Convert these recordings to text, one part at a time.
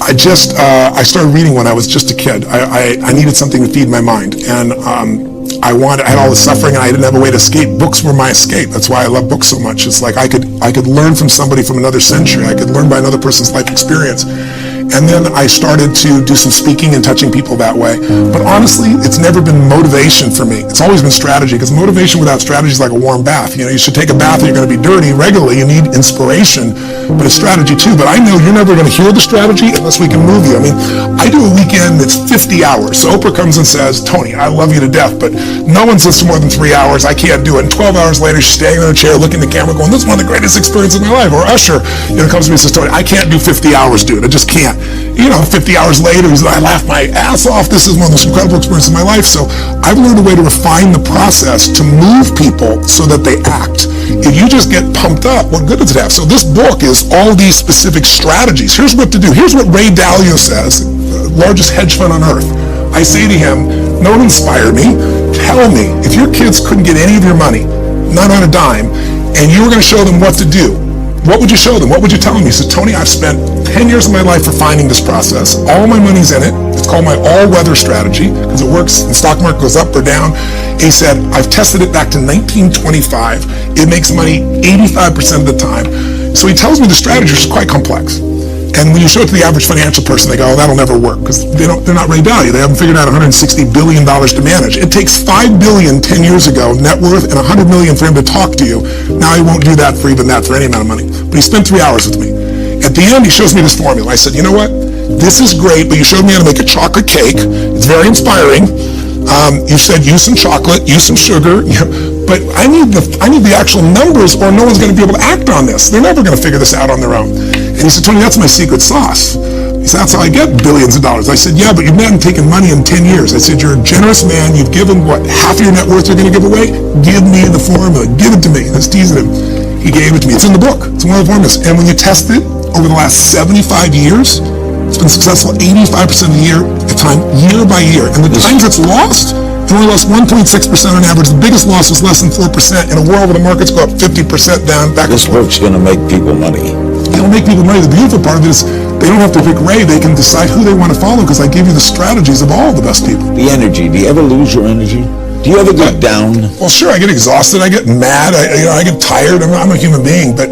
I started reading when I was just a kid. I needed something to feed my mind, and I had all the suffering, and I didn't have a way to escape. Books were my escape. That's why I love books so much. It's like I could learn from somebody from another century. I could learn by another person's life experience. And then I started to do some speaking and touching people that way. But honestly, it's never been motivation for me. It's always been strategy, because motivation without strategy is like a warm bath. You should take a bath and you're going to be dirty regularly. You need inspiration, but it's strategy too. But I know you're never going to hear the strategy unless we can move you. I do a weekend that's 50 hours. So Oprah comes and says, Tony, I love you to death, but no one says to more than 3 hours, I can't do it. And 12 hours later, she's standing in a chair looking at the camera going, this is one of the greatest experiences of my life. Or Usher, comes to me and says, Tony, I can't do 50 hours, dude. I just can't. 50 hours later, he's like, I laughed my ass off. This is one of the most incredible experiences of my life. So I've learned a way to refine the process to move people so that they act. If you just get pumped up, what good does it have? So this book is all these specific strategies. Here's what to do. Here's what Ray Dalio says, the largest hedge fund on earth. I say to him, don't inspire me. Tell me, if your kids couldn't get any of your money, not on a dime, and you were going to show them what to do, what would you show them? What would you tell them? He said, Tony, I've spent 10 years of my life refining this process. All my money's in it. It's called my all-weather strategy because it works. The stock market goes up or down. He said, I've tested it back to 1925. It makes money 85% of the time. So he tells me the strategy is quite complex. And when you show it to the average financial person, they go, oh, that'll never work, because they're not Ray Dalio. They haven't figured out $160 billion to manage. It takes $5 billion 10 years ago, net worth, and $100 million for him to talk to you. Now he won't do that for even that, for any amount of money. But he spent 3 hours with me. At the end, he shows me this formula. I said, you know what? This is great, but you showed me how to make a chocolate cake. It's very inspiring. You said use some chocolate, use some sugar, but I need the actual numbers, or no one's going to be able to act on this. They're never going to figure this out on their own. And he said, Tony, that's my secret sauce. He said, that's how I get billions of dollars. I said, yeah, but you've not taken money in 10 years. I said, you're a generous man. You've given, half of your net worth you're going to give away? Give me the formula. Give it to me. That's teasing him. He gave it to me. It's in the book. It's one of the formulas. And when you test it over the last 75 years, it's been successful 85% of the time, year by year. And the times it's lost, it only lost 1.6% on average. The biggest loss was less than 4% in a world where the markets go up 50% down, back and forth. This book's going to make people money. It'll make people money. The beautiful part of it is they don't have to pick Ray. They can decide who they want to follow, because I give you the strategies of all the best people. The energy. Do you ever lose your energy? Do you ever get down? Well, sure. I get exhausted. I get mad. I get tired. I'm a human being, but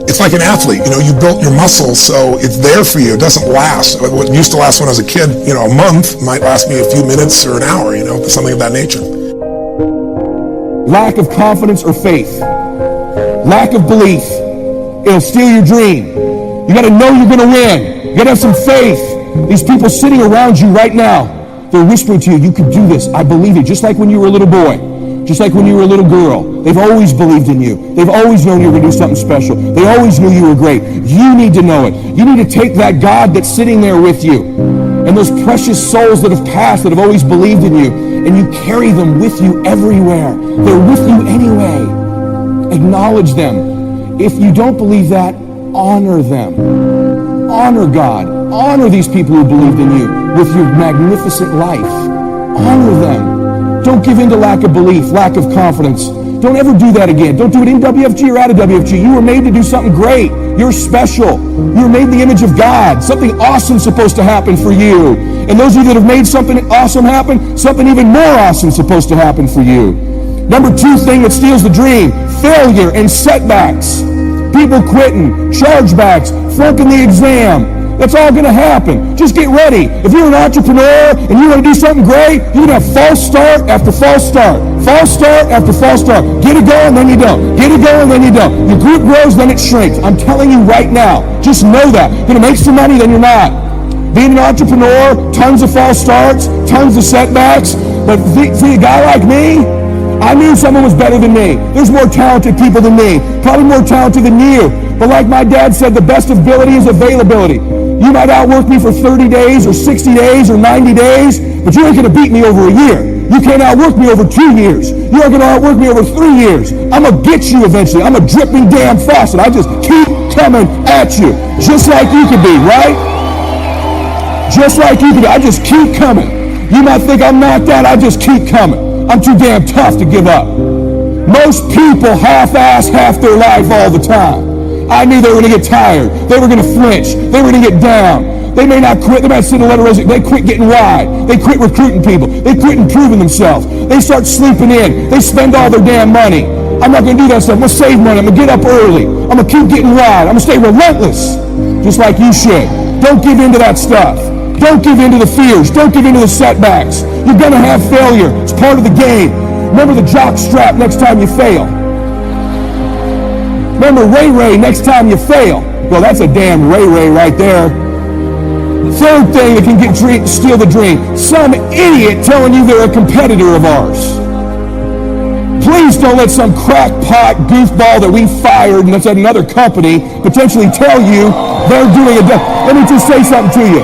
it's like an athlete. You built your muscle, so it's there for you. It doesn't last. What used to last when I was a kid, a month might last me a few minutes or an hour, something of that nature. Lack of confidence or faith. Lack of belief. It'll steal your dream. You got to know you're going to win. You got to have some faith. These people sitting around you right now, they're whispering to you, you can do this. I believe it. Just like when you were a little boy. Just like when you were a little girl. They've always believed in you. They've always known you were going to do something special. They always knew you were great. You need to know it. You need to take that God that's sitting there with you and those precious souls that have passed, that have always believed in you, and you carry them with you everywhere. They're with you anyway. Acknowledge them. If you don't believe that, honor them. Honor God. Honor these people who believed in you with your magnificent life. Honor them. Don't give in to lack of belief, lack of confidence. Don't ever do that again. Don't do it in WFG or out of WFG. You were made to do something great. You're special. You were made in the image of God. Something awesome is supposed to happen for you. And those of you that have made something awesome happen, something even more awesome is supposed to happen for you. Number 2 thing that steals the dream, failure and setbacks. People quitting, chargebacks, flunking the exam. That's all going to happen. Just get ready. If you're an entrepreneur and you want to do something great, you're going to have false start after false start. False start after false start. Get it going, then you don't. Get it going, then you don't. Your group grows, then it shrinks. I'm telling you right now. Just know that. You're going to make some money, then you're not. Being an entrepreneur, tons of false starts, tons of setbacks. But for a guy like me, I knew someone was better than me. There's more talented people than me. Probably more talented than you. But like my dad said, the best ability is availability. You might outwork me for 30 days or 60 days or 90 days, but you ain't going to beat me over a year. You can't outwork me over 2 years. You aren't going to outwork me over 3 years. I'm going to get you eventually. I'm a dripping damn faucet. I just keep coming at you. Just like you could be, right? Just like you could be. I just keep coming. You might think I'm knocked out. I just keep coming. I'm too damn tough to give up. Most people half-ass half their life all the time. I knew they were going to get tired. They were going to flinch. They were going to get down. They may not quit. They might send a letter of resignation. They quit getting wide. They quit recruiting people. They quit improving themselves. They start sleeping in. They spend all their damn money. I'm not going to do that stuff. I'm going to save money. I'm going to get up early. I'm going to keep getting wide. I'm going to stay relentless, just like you should. Don't give in to that stuff. Don't give in to the fears. Don't give in to the setbacks. You're going to have failure. It's part of the game. Remember the jock strap next time you fail. Remember Ray next time you fail. Well, that's a damn Ray right there. Third thing that can steal the dream. Some idiot telling you they're a competitor of ours. Please don't let some crackpot goofball that we fired and that's at another company potentially tell you they're doing it. Let me just say something to you.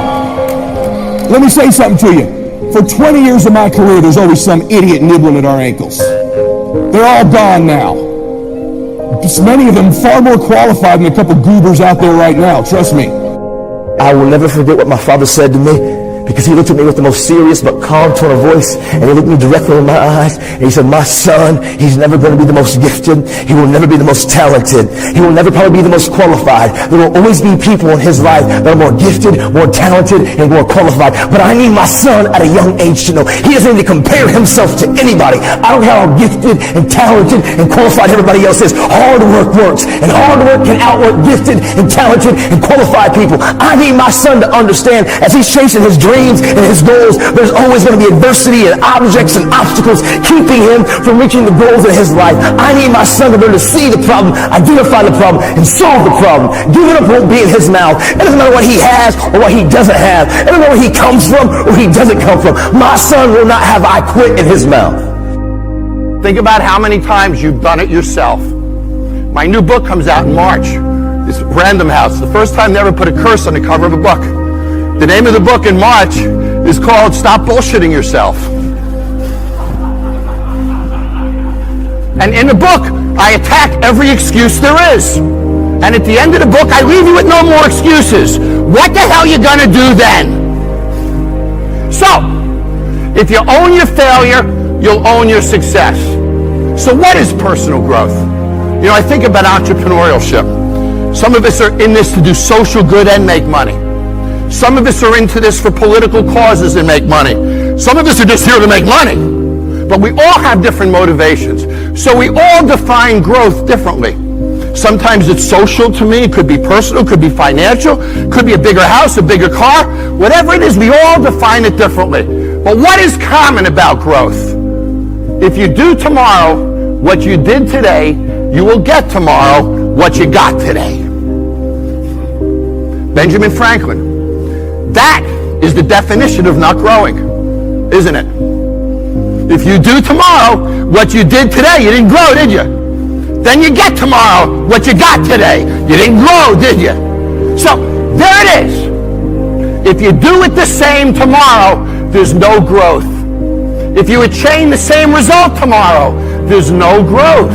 Let me say something to you. For 20 years of my career, there's always some idiot nibbling at our ankles. They're all gone now. Just many of them far more qualified than a couple goobers out there right now, trust me. I will never forget what my father said to me, because he looked at me with the most serious but calm tone of voice, and he looked me directly in my eyes, and he said, my son, he's never going to be the most gifted. He will never be the most talented. He will never probably be the most qualified. There will always be people in his life that are more gifted, more talented, and more qualified. But I need my son at a young age to know he doesn't need to compare himself to anybody. I don't care how gifted and talented and qualified everybody else is. Hard work works, and hard work can outwork gifted and talented and qualified people. I need my son to understand, as he's chasing his dreams and his goals, there's always going to be adversity and objects and obstacles keeping him from reaching the goals in his life. I need my son to be able to see the problem, identify the problem, and solve the problem. Giving up won't be in his mouth. It doesn't matter what he has or what he doesn't have. It doesn't matter where he comes from or he doesn't come from. My son will not have I quit in his mouth. Think about how many times you've done it yourself. My new book comes out in March. It's Random House. The first time they ever put a curse on the cover of a book. The name of the book in March is called Stop Bullshitting Yourself. And in the book, I attack every excuse there is. And at the end of the book, I leave you with no more excuses. What the hell are you going to do then? So, if you own your failure, you'll own your success. So what is personal growth? You know, I think about entrepreneurship. Some of us are in this to do social good and make money. Some of us are into this for political causes and make money. Some of us are just here to make money. But we all have different motivations. So we all define growth differently. Sometimes it's social to me. It could be personal. It could be financial. It could be a bigger house, a bigger car. Whatever it is, we all define it differently. But what is common about growth? If you do tomorrow what you did today, you will get tomorrow what you got today. Benjamin Franklin. That is the definition of not growing, isn't it? If you do tomorrow what you did today, you didn't grow, did you? Then you get tomorrow what you got today. You didn't grow, did you? So, there it is. If you do it the same tomorrow, there's no growth. If you attain the same result tomorrow, there's no growth.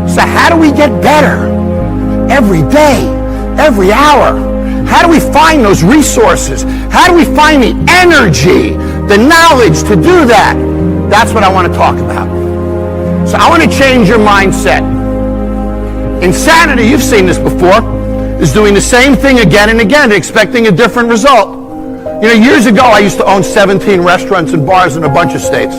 So how do we get better? Every day, every hour. How do we find those resources? How do we find the energy, the knowledge to do that? That's what I want to talk about. So I want to change your mindset. Insanity, you've seen this before, is doing the same thing again and again, expecting a different result. You know, years ago, I used to own 17 restaurants and bars in a bunch of states.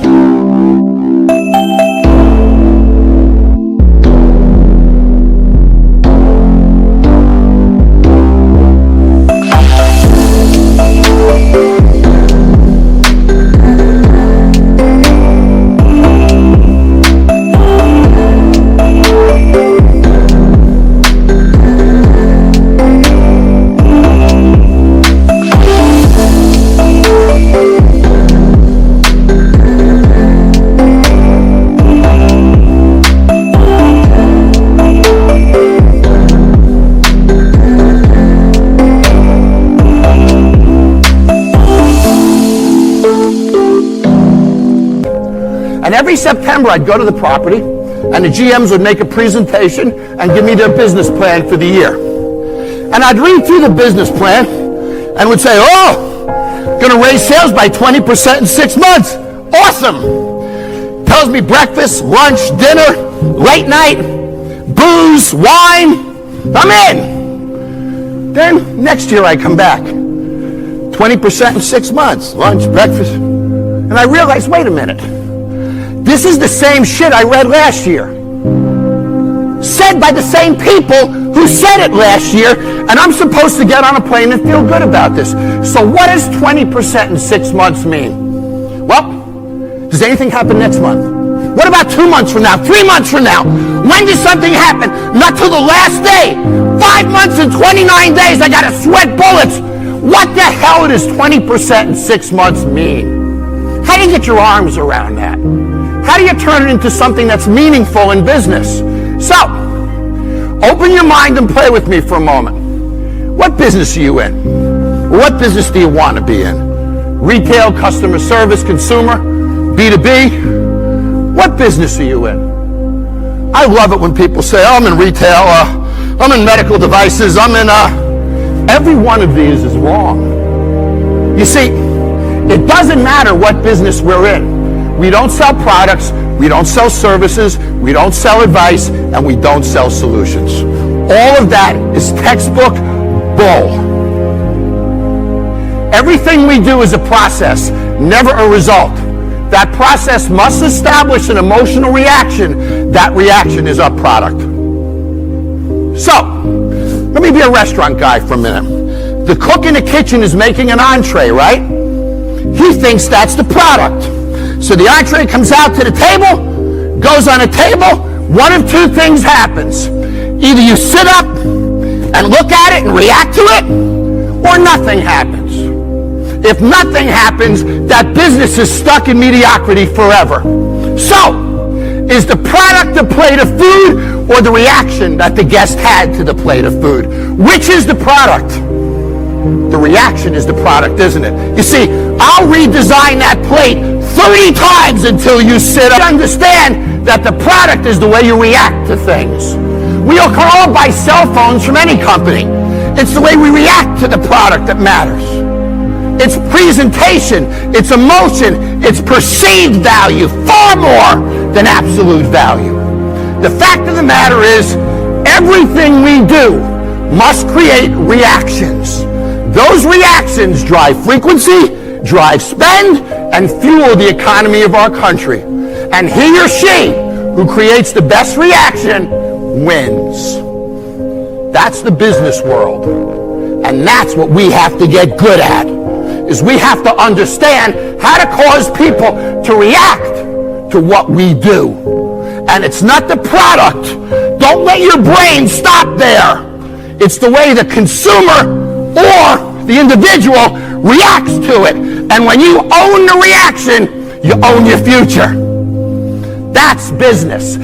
Every September, I'd go to the property, and the GMs would make a presentation and give me their business plan for the year. And I'd read through the business plan and would say, oh, going to raise sales by 20% in 6 months. Awesome. Tells me breakfast, lunch, dinner, late night, booze, wine. I'm in. Then next year I come back. 20% in 6 months, lunch, breakfast. And I realized, wait a minute. This is the same shit I read last year. Said by the same people who said it last year, and I'm supposed to get on a plane and feel good about this. So what does 20% in 6 months mean? Well, does anything happen next month? What about 2 months from now, 3 months from now? When does something happen? Not till the last day. 5 months and 29 days, I gotta sweat bullets. What the hell does 20% in 6 months mean? How do you get your arms around that? How do you turn it into something that's meaningful in business? So, open your mind and play with me for a moment. What business are you in? What business do you want to be in? Retail, customer service, consumer, B2B? What business are you in? I love it when people say, oh, I'm in retail, I'm in medical devices, I'm in... Every one of these is wrong. You see, it doesn't matter what business we're in. We don't sell products, we don't sell services, we don't sell advice, and we don't sell solutions. All of that is textbook bull. Everything we do is a process, never a result. That process must establish an emotional reaction. That reaction is our product. So, let me be a restaurant guy for a minute. The cook in the kitchen is making an entree, right? He thinks that's the product. So the entree comes out to the table, goes on a table, one of two things happens. Either you sit up and look at it and react to it, or nothing happens. If nothing happens, that business is stuck in mediocrity forever. So, is the product the plate of food or the reaction that the guest had to the plate of food? Which is the product? The reaction is the product, isn't it? You see, I'll redesign that plate 30 times until you sit up. Understand that the product is the way you react to things. We can all buy cell phones from any company. It's the way we react to the product that matters. It's presentation, it's emotion, it's perceived value, far more than absolute value. The fact of the matter is, everything we do must create reactions. Those reactions drive frequency, drive spend, and fuel the economy of our country. And he or she who creates the best reaction wins. That's the business world. And that's what we have to get good at, is we have to understand how to cause people to react to what we do. And it's not the product. Don't let your brain stop there. It's the way the consumer or the individual reacts to it. And when you own the reaction, you own your future. That's business.